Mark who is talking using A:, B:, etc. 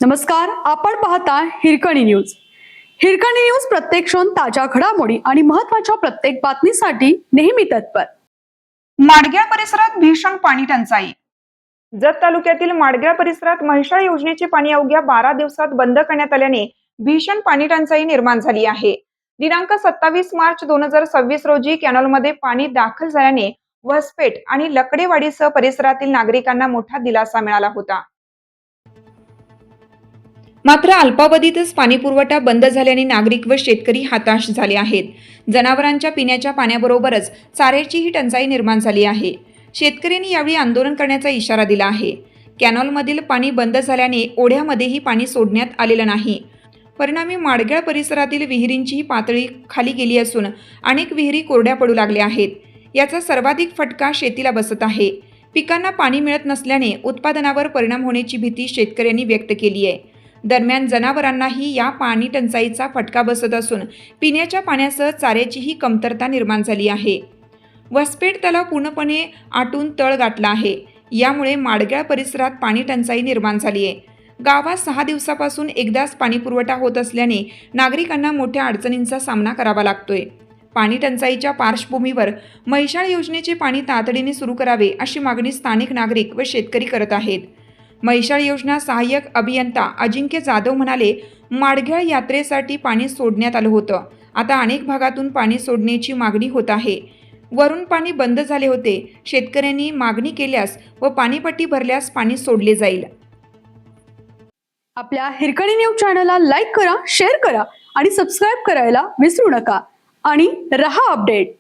A: नमस्कार, आपण पाहता हिरकणी न्यूज. हिरकणी न्यूज प्रत्येक क्षण ताज्या घडामोडी आणि महत्त्वाच्या प्रत्येक बातमीसाठी नेहमी तत्पर.
B: माडग्याळ परिसरात भीषण पाणी टंचाई. जत तालुक्यातील माडग्याळ परिसरात म्हैसाळ योजनेचे पाणी अवघ्या 12 दिवसात बंद करण्यात आल्याने भीषण पाणी टंचाई निर्माण झाली आहे. दिनांक 27 मार्च 2026 रोजी कॅनॉलमध्ये पाणी दाखल झाल्याने वसपेठ आणि लकडेवाडीसह परिसरातील नागरिकांना मोठा दिलासा मिळाला होता. मात्र अल्पावधीतच पाणी पुरवठा बंद झाल्याने नागरिक व शेतकरी हताश झाले आहेत. जनावरांच्या पिण्याच्या पाण्याबरोबरच चाऱ्याचीही टंचाई निर्माण झाली आहे. शेतकऱ्यांनी यावेळी आंदोलन करण्याचा इशारा दिला आहे. कॅनॉलमधील पाणी बंद झाल्याने ओढ्यामध्येही पाणी सोडण्यात आलेलं नाही. परिणामी माडग्याळ परिसरातील विहिरींचीही पातळी खाली गेली असून अनेक विहिरी कोरड्या पडू लागल्या आहेत. याचा सर्वाधिक फटका शेतीला बसत आहे. पिकांना पाणी मिळत नसल्याने उत्पादनावर परिणाम होण्याची भीती शेतकऱ्यांनी व्यक्त केली आहे. दरम्यान जनावरांनाही या पाणी टंचाईचा फटका बसत असून पिण्याच्या पाण्यासह चाऱ्याचीही कमतरता निर्माण झाली आहे. वसपेठ तलाव पूर्णपणे आटून तळ गाठला आहे. यामुळे माडग्याळ परिसरात पाणी टंचाई निर्माण झाली आहे. गावात 6 दिवसापासून एकदाच पाणी पुरवठा होत असल्याने नागरिकांना मोठ्या अडचणींचा सामना करावा लागतोय. पाणी टंचाईच्या पार्श्वभूमीवर म्हैसाळ योजनेचे पाणी तातडीने सुरू करावे अशी मागणी स्थानिक नागरिक व शेतकरी करत आहेत. म्हैसाळ योजना सहाय्यक अभियंता अजिंक्य जाधव म्हणाले, माडग्याळ यात्रेसाठी पाणी सोडण्यात आलं होतं. आता अनेक भागातून पाणी सोडण्याची मागणी होत आहे. वरून पाणी बंद झाले होते. शेतकऱ्यांनी मागणी केल्यास व पाणीपट्टी भरल्यास पाणी सोडले जाईल.
A: आपल्या हिरकणी न्यूज चॅनलला लाईक करा, शेअर करा आणि सबस्क्राईब करायला विसरू नका आणि रहा अपडेट.